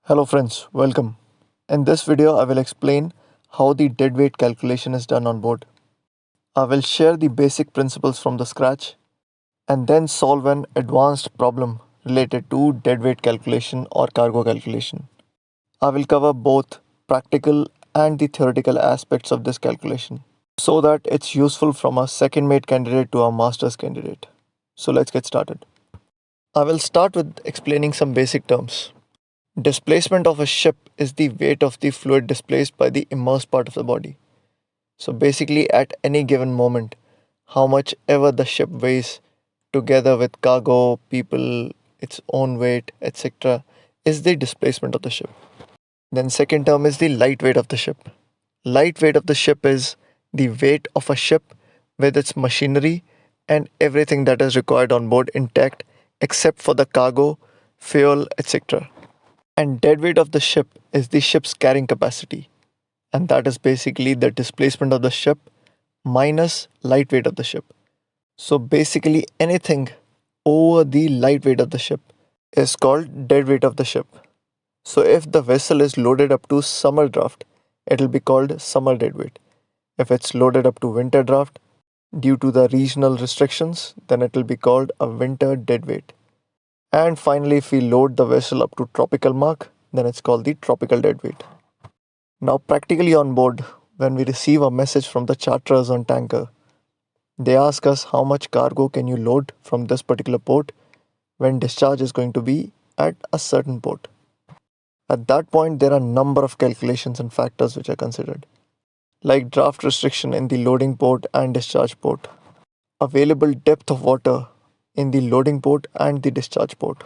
Hello friends, welcome. In this video, I will explain how the deadweight calculation is done on board. I will share the basic principles from the scratch and then solve an advanced problem related to deadweight calculation or cargo calculation. I will cover both practical and the theoretical aspects of this calculation so that it's useful from a second mate candidate to a master's candidate. So let's get started. I will start with explaining some basic terms. Displacement of a ship is the weight of the fluid displaced by the immersed part of the body. So basically, at any given moment, how much ever the ship weighs, together with cargo, people, its own weight, etc., is the displacement of the ship. Then second term is the light weight of the ship. Light weight of the ship is the weight of a ship with its machinery and everything that is required on board intact except for the cargo, fuel, etc. And deadweight of the ship is the ship's carrying capacity, and that is basically the displacement of the ship minus light weight of the ship. So basically, anything over the light weight of the ship is called deadweight of the ship. So if the vessel is loaded up to summer draft, it will be called summer deadweight. If it's loaded up to winter draft, due to the regional restrictions, then it will be called a winter deadweight. And finally, if we load the vessel up to tropical mark, then it's called the tropical deadweight. Now, practically on board, when we receive a message from the charterers on tanker, they ask us how much cargo can you load from this particular port when discharge is going to be at a certain port. At that point, there are a number of calculations and factors which are considered, like draft restriction in the loading port and discharge port, available depth of water in the loading port and the discharge port.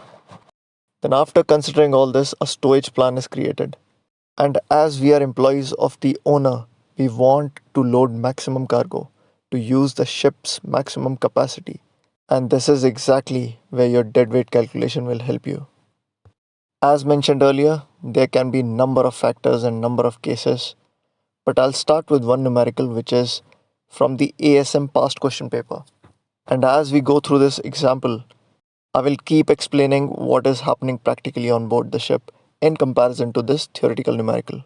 Then, after considering all this, a stowage plan is created. And as we are employees of the owner, we want to load maximum cargo to use the ship's maximum capacity. And this is exactly where your deadweight calculation will help you. As mentioned earlier, there can be number of factors and number of cases, but I'll start with one numerical which is from the ASM past question paper. And as we go through this example, I will keep explaining what is happening practically on board the ship in comparison to this theoretical numerical.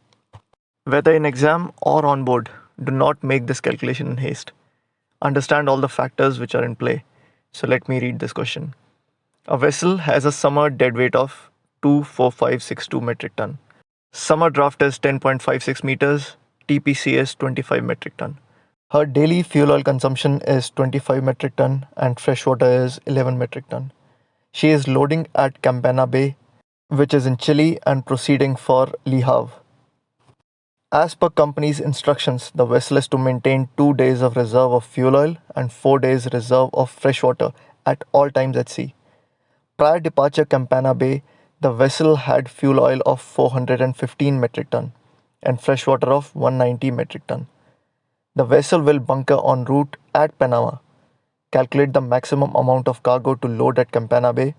Whether in exam or on board, do not make this calculation in haste. Understand all the factors which are in play. So let me read this question. A vessel has a summer deadweight of 24562 metric ton. Summer draft is 10.56 meters, TPC is 25 metric ton. Her daily fuel oil consumption is 25 metric ton and freshwater is 11 metric ton. She is loading at Campana Bay, which is in Chile, and proceeding for Le Havre. As per company's instructions, the vessel is to maintain 2 days of reserve of fuel oil and 4 days reserve of fresh water at all times at sea. Prior departure Campana Bay, the vessel had fuel oil of 415 metric ton and fresh water of 190 metric ton. The vessel will bunker en route at Panama. Calculate the maximum amount of cargo to load at Campana Bay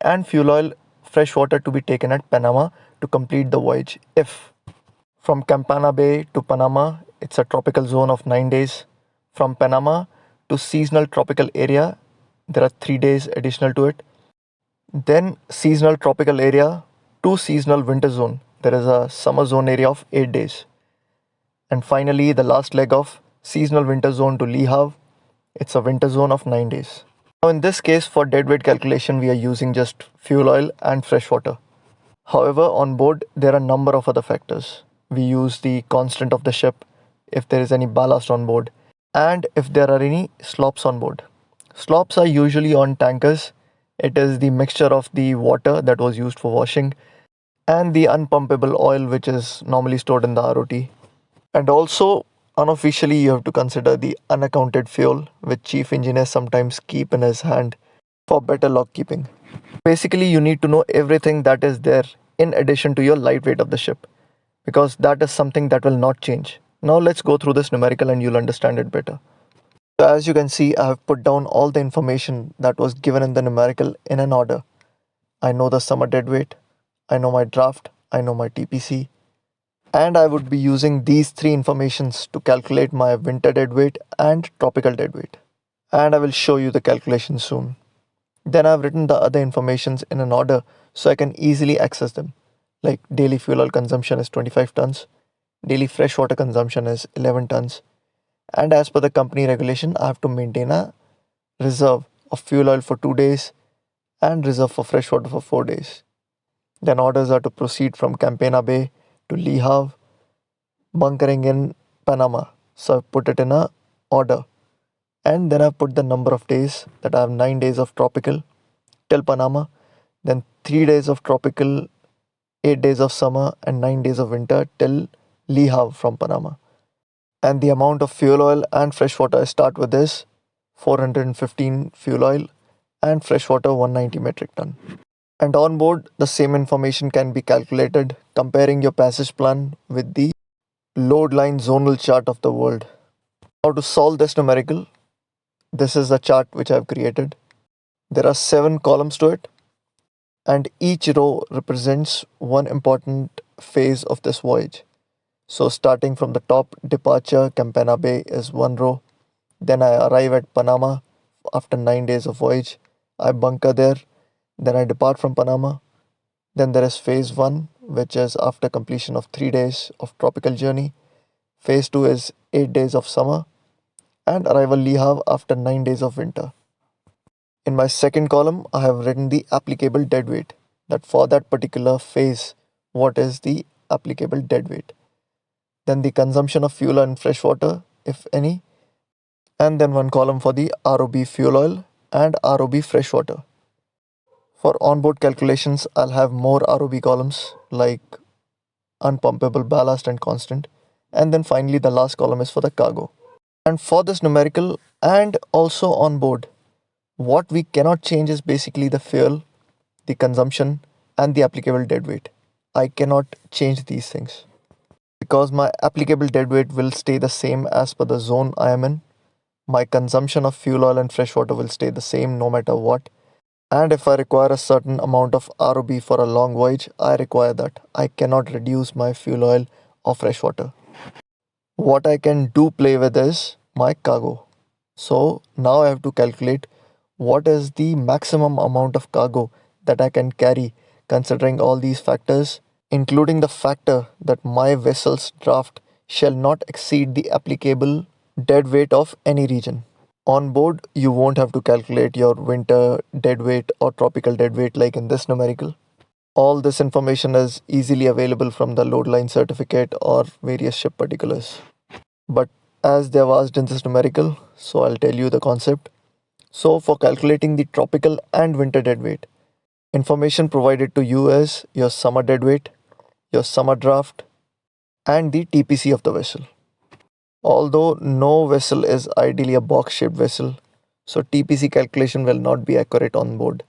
and fuel oil, fresh water to be taken at Panama to complete the voyage if from Campana Bay to Panama, it's a tropical zone of 9 days. From Panama to seasonal tropical area, there are 3 days additional to it. Then seasonal tropical area to seasonal winter zone, there is a summer zone area of 8 days. And finally, the last leg of seasonal winter zone to Le Havre, it's a winter zone of 9 days. Now in this case, for deadweight calculation, we are using just fuel oil and fresh water. However, on board, there are a number of other factors. We use the constant of the ship, if there is any ballast on board, and if there are any slops on board. Slops are usually on tankers. It is the mixture of the water that was used for washing and the unpumpable oil which is normally stored in the ROT. And also, unofficially, you have to consider the unaccounted fuel which chief engineer sometimes keep in his hand for better log keeping. Basically, you need to know everything that is there in addition to your light weight of the ship, because that is something that will not change. Now let's go through this numerical and you'll understand it better. So as you can see, I have put down all the information that was given in the numerical in an order. I know the summer deadweight, I know my draft, I know my TPC, and I would be using these three informations to calculate my winter deadweight and tropical deadweight. And I will show you the calculation soon. Then I've written the other informations in an order so I can easily access them. Like daily fuel oil consumption is 25 tons, daily freshwater consumption is 11 tons, and as per the company regulation, I have to maintain a reserve of fuel oil for 2 days and reserve for freshwater for 4 days. Then orders are to proceed from Campana Bay to Le Havre, bunkering in Panama. So I put it in a order, and then I put the number of days that I have 9 days of tropical till Panama, then 3 days of tropical, 8 days of summer, and 9 days of winter till Le Havre from Panama. And the amount of fuel oil and freshwater I start with is 415 fuel oil and freshwater 190 metric ton. And on board, the same information can be calculated comparing your passage plan with the load line zonal chart of the world. Now to solve this numerical, this is a chart which I've created. There are 7 columns to it, and each row represents one important phase of this voyage. So starting from the top, departure Campana Bay is one row. Then I arrive at Panama after 9 days of voyage. I bunker there. Then I depart from Panama. Then there is phase 1, which is after completion of 3 days of tropical journey. Phase 2 is 8 days of summer. And arrival Le Havre after 9 days of winter. In my second column, I have written the applicable deadweight. That for that particular phase, what is the applicable deadweight? Then the consumption of fuel and fresh water, if any, and then one column for the ROB fuel oil and ROB fresh water. For onboard calculations, I'll have more ROB columns like unpumpable ballast and constant, and then finally the last column is for the cargo. And for this numerical and also on board, what we cannot change is basically the fuel, the consumption, and the applicable deadweight. I cannot change these things because my applicable deadweight will stay the same as per the zone I am in. My consumption of fuel oil and fresh water will stay the same no matter what. And if I require a certain amount of ROB for a long voyage, I require that. I cannot reduce my fuel oil or fresh water. What I can do play with is my cargo. So now I have to calculate what is the maximum amount of cargo that I can carry considering all these factors, including the factor that my vessel's draft shall not exceed the applicable deadweight of any region. On board, you won't have to calculate your winter deadweight or tropical deadweight like in this numerical. All this information is easily available from the load line certificate or various ship particulars. But as they have asked in this numerical, so I'll tell you the concept. So for calculating the tropical and winter deadweight, information provided to you is your summer deadweight, your summer draft, and the TPC of the vessel. Although no vessel is ideally a box-shaped vessel, so TPC calculation will not be accurate on board.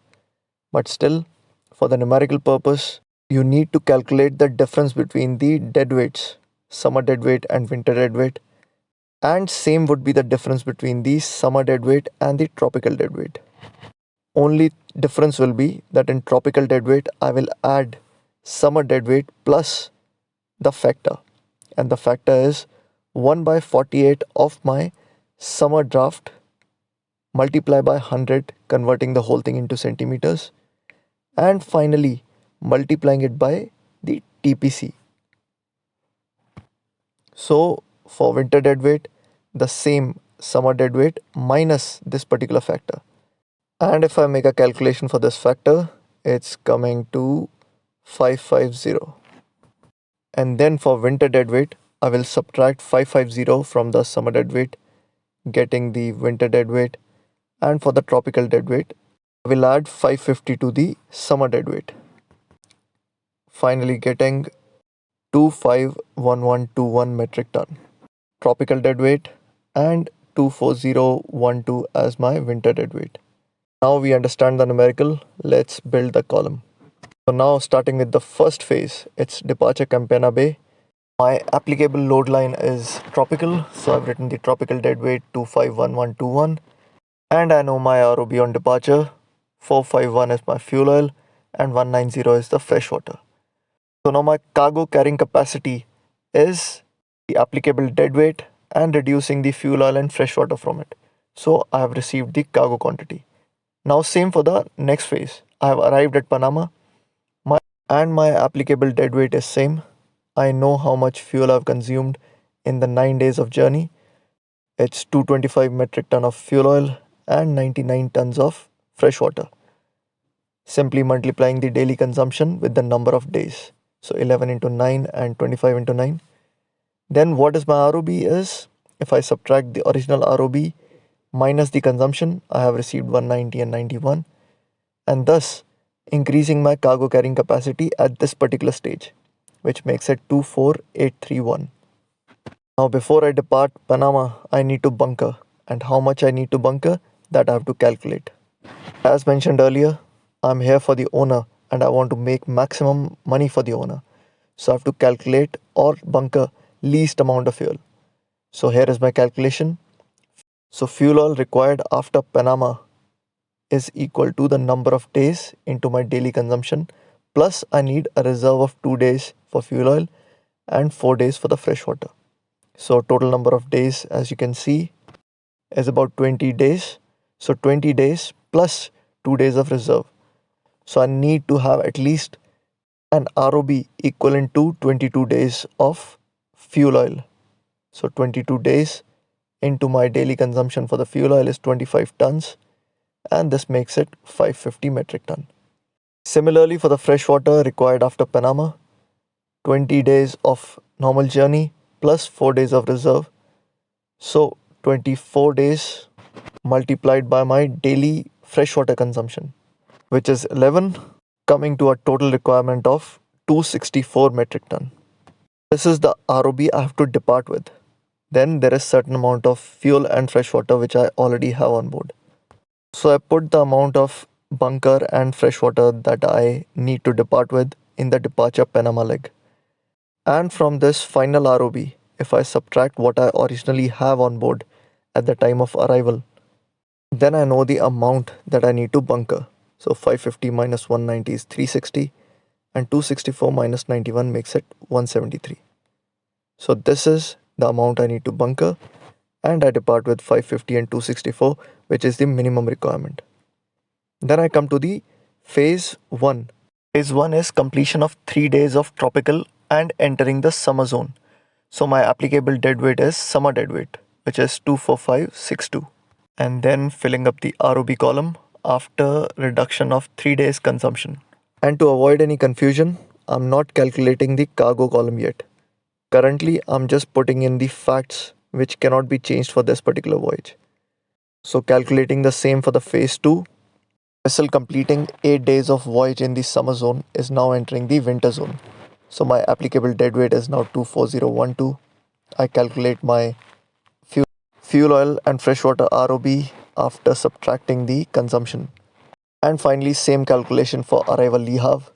But still, for the numerical purpose, you need to calculate the difference between the deadweights, summer deadweight and winter deadweight, and same would be the difference between the summer deadweight and the tropical deadweight. Only difference will be that in tropical deadweight, I will add summer deadweight plus the factor, and the factor is 1 by 48 of my summer draft multiply by 100, converting the whole thing into centimeters, and finally multiplying it by the TPC. So for winter deadweight, the same summer deadweight minus this particular factor. And if I make a calculation for this factor, it's coming to 550. And then for winter deadweight, I will subtract 550 from the summer deadweight, getting the winter deadweight. And for the tropical deadweight, I will add 550 to the summer deadweight, finally getting 251121 metric ton tropical deadweight and 24012 as my winter deadweight. Now we understand the numerical, let's build the column. So now starting with the first phase, it's departure Campana Bay. My applicable load line is tropical, so I've written the tropical deadweight 251121, and I know my ROB on departure. 451 is my fuel oil and 190 is the fresh water. So now my cargo carrying capacity is the applicable deadweight and reducing the fuel oil and fresh water from it. So I have received the cargo quantity. Now same for the next phase. I have arrived at Panama. My and my applicable dead weight is same. I know how much fuel I've consumed in the 9 days of journey. It's 225 metric ton of fuel oil and 99 tons of fresh water. Simply multiplying the daily consumption with the number of days. So 11 into 9 and 25 into 9. Then what is my ROB is, if I subtract the original ROB minus the consumption, I have received 190 and 91, and thus increasing my cargo carrying capacity at this particular stage, which makes it 24831. Now before I depart Panama, I need to bunker, and how much I need to bunker, that I have to calculate. As mentioned earlier, I'm here for the owner and I want to make maximum money for the owner. So I have to calculate or bunker least amount of fuel. So here is my calculation. So fuel oil required after Panama is equal to the number of days into my daily consumption, plus I need a reserve of 2 days for fuel oil and 4 days for the fresh water. So total number of days, as you can see, is about 20 days. So 20 days plus 2 days of reserve. So I need to have at least an ROB equivalent to 22 days of fuel oil. So 22 days into my daily consumption for the fuel oil is 25 tons, and this makes it 550 metric ton. Similarly, for the fresh water required after Panama, 20 days of normal journey plus 4 days of reserve. So 24 days multiplied by my daily freshwater consumption, which is 11, coming to a total requirement of 264 metric ton. This is the ROB I have to depart with. Then there is certain amount of fuel and freshwater which I already have on board. So I put the amount of bunker and freshwater that I need to depart with in the departure Panama leg. And from this final ROB, if I subtract what I originally have on board at the time of arrival, then I know the amount that I need to bunker. So 550 minus 190 is 360, and 264 minus 91 makes it 173. So this is the amount I need to bunker, and I depart with 550 and 264, which is the minimum requirement. Then I come to the phase 1. Phase 1 is completion of 3 days of tropical and entering the summer zone. So my applicable dead weight is summer dead weight, which is 24562. And then filling up the ROB column after reduction of 3 days consumption. And to avoid any confusion, I'm not calculating the cargo column yet. Currently, I'm just putting in the facts which cannot be changed for this particular voyage. So calculating the same for the phase 2, vessel completing 8 days of voyage in the summer zone is now entering the winter zone. So my applicable dead weight is now 24012. I calculate my fuel oil and freshwater ROB after subtracting the consumption. And finally, same calculation for arrival Le Havre.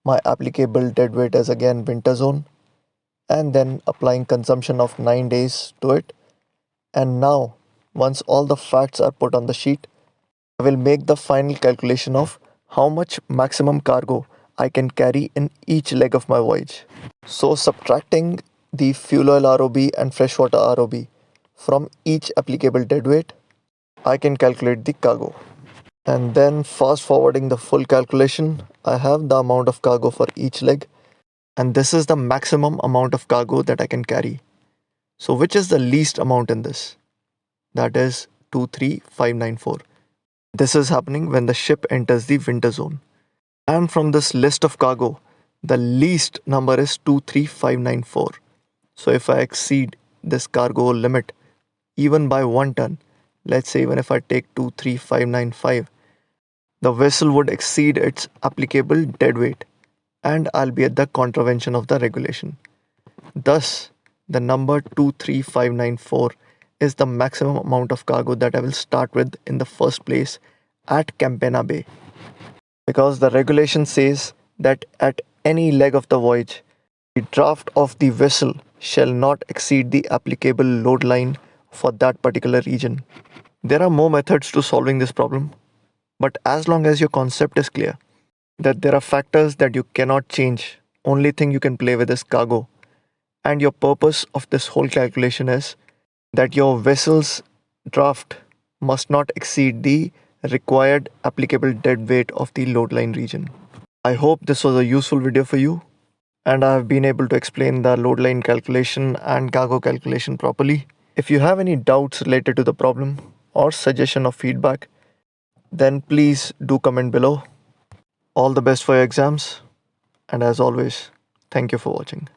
My applicable dead weight is again winter zone, and then applying consumption of 9 days to it. And now, once all the facts are put on the sheet, I will make the final calculation of how much maximum cargo I can carry in each leg of my voyage. So subtracting the fuel oil ROB and freshwater ROB from each applicable dead weight, I can calculate the cargo. And then fast forwarding the full calculation, I have the amount of cargo for each leg, and this is the maximum amount of cargo that I can carry. So which is the least amount in this? That is 23594. This is happening when the ship enters the winter zone. And from this list of cargo, the least number is 23594. So if I exceed this cargo limit even by 1 ton, let's say even if I take 23595, the vessel would exceed its applicable dead weight, and I'll be at the contravention of the regulation. Thus, the number 23594 is the maximum amount of cargo that I will start with in the first place at Campana Bay. Because the regulation says that at any leg of the voyage, the draft of the vessel shall not exceed the applicable load line for that particular region. There are more methods to solving this problem, but as long as your concept is clear, that there are factors that you cannot change, only thing you can play with is cargo, and your purpose of this whole calculation is that your vessel's draft must not exceed the required applicable dead weight of the load line region. I hope this was a useful video for you and I have been able to explain the load line calculation and cargo calculation properly. If you have any doubts related to the problem or suggestion of feedback, then please do comment below. All the best for your exams, and as always, thank you for watching.